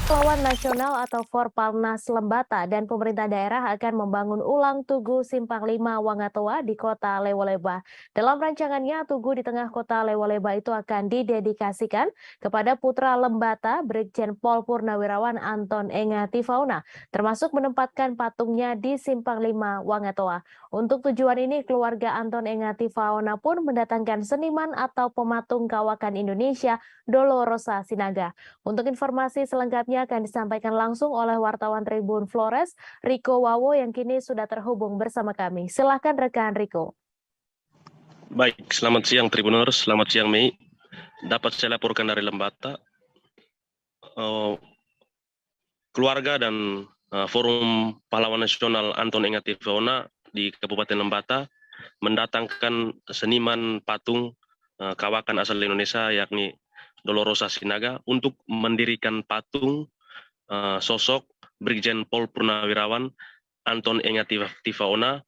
Pahlawan Nasional atau Forpalnas Lembata dan pemerintah daerah akan membangun ulang Tugu Simpang 5 Wangatoa di kota Lewoleba. Dalam rancangannya, Tugu di tengah kota Lewoleba itu akan didedikasikan kepada putra Lembata, Brigjen Pol Purnawirawan Anton Enga Tifauna, termasuk menempatkan patungnya di Simpang 5 Wangatoa. Untuk tujuan ini, keluarga Anton Enga Tifauna pun mendatangkan seniman atau pematung kawakan Indonesia, Dolo Rosa Sinaga. Untuk informasi selengkapnya akan disampaikan langsung oleh wartawan Tribun Flores, Riko Wawo yang kini sudah terhubung bersama kami. Silahkan rekan Riko. Baik, selamat siang Tribuners, selamat siang Mei. Dapat saya laporkan dari Lembata, keluarga dan Forum Pahlawan Nasional Anton Enga Tifauna di Kabupaten Lembata mendatangkan seniman patung kawakan asal Indonesia yakni Dolorosa Sinaga untuk mendirikan patung sosok Brigjen Pol Purnawirawan Anton Enga Tifauna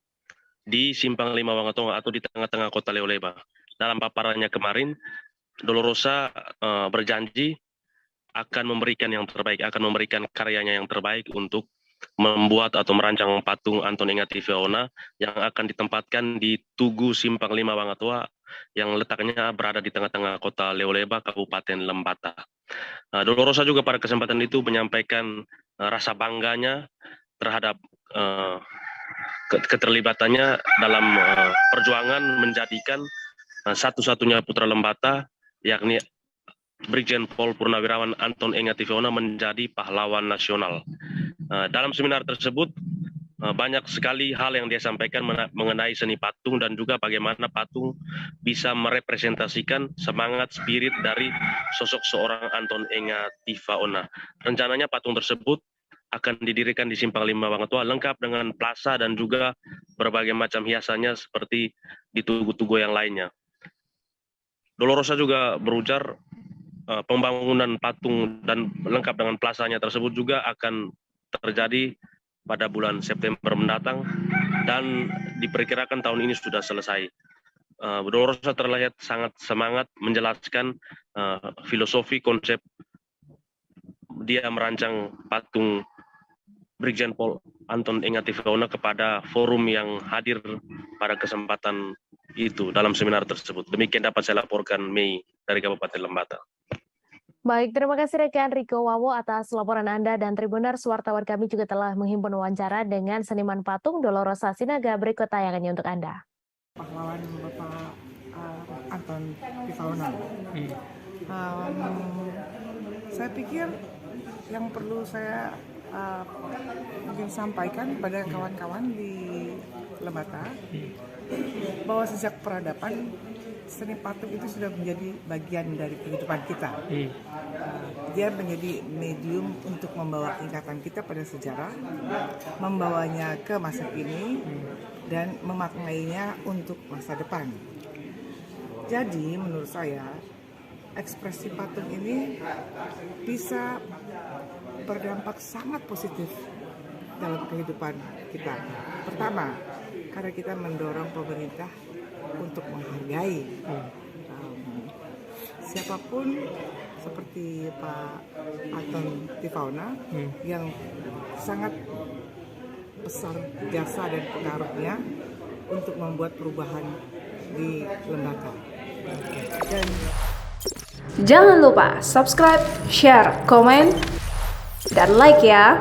di Simpang 5 Wangatoa atau di tengah-tengah kota Lewoleba. Dalam paparannya kemarin, Dolorosa berjanji akan memberikan yang terbaik, akan memberikan karyanya yang terbaik untuk membuat atau merancang patung Anton Enga Tifauna yang akan ditempatkan di Tugu Simpang 5 Wangatoa yang letaknya berada di tengah-tengah kota Lewoleba, Kabupaten Lembata. Dolorosa juga pada kesempatan itu menyampaikan rasa bangganya terhadap keterlibatannya dalam perjuangan menjadikan satu-satunya putra Lembata yakni Brigjen Pol Purnawirawan Anton Enga Tifauna menjadi pahlawan nasional. Dalam seminar tersebut banyak sekali hal yang dia sampaikan mengenai seni patung dan juga bagaimana patung bisa merepresentasikan semangat spirit dari sosok seorang Anton Enga Tifauna. Rencananya patung tersebut akan didirikan di Simpang 5 Wangatoa lengkap dengan plaza dan juga berbagai macam hiasannya seperti di tugu-tugu yang lainnya. Dolorosa juga berujar pembangunan patung dan lengkap dengan plazanya tersebut juga akan terjadi pada bulan September mendatang dan diperkirakan tahun ini sudah selesai. Dolorosa terlihat sangat semangat menjelaskan filosofi konsep dia merancang patung Brigjen Pol Anton Enga Tifauna kepada forum yang hadir pada kesempatan itu dalam seminar tersebut. Demikian dapat saya laporkan Mei dari Kabupaten Lembata. Baik, terima kasih rekan Riko Wawo atas laporan Anda dan Tribuners. Wartawan kami juga telah menghimpun wawancara dengan seniman patung Dolorosa Sinaga. Berikut tayangannya untuk Anda. Pahlawan Bapak Anton Tifauna. Saya pikir yang perlu saya mungkin sampaikan pada kawan-kawan di Lembata bahwa sejak peradaban seni patung itu sudah menjadi bagian dari kehidupan kita. Dia menjadi medium untuk membawa ingatan kita pada sejarah, membawanya ke masa kini, dan memaknainya untuk masa depan. Jadi menurut saya ekspresi patung ini bisa berdampak sangat positif dalam kehidupan kita. Pertama, karena kita mendorong pemerintah untuk menghargai siapapun seperti Pak Anton Tifauna yang sangat besar jasa dan pengaruhnya untuk membuat perubahan di Lembata. Dan jangan lupa subscribe, share, komen, dan like ya.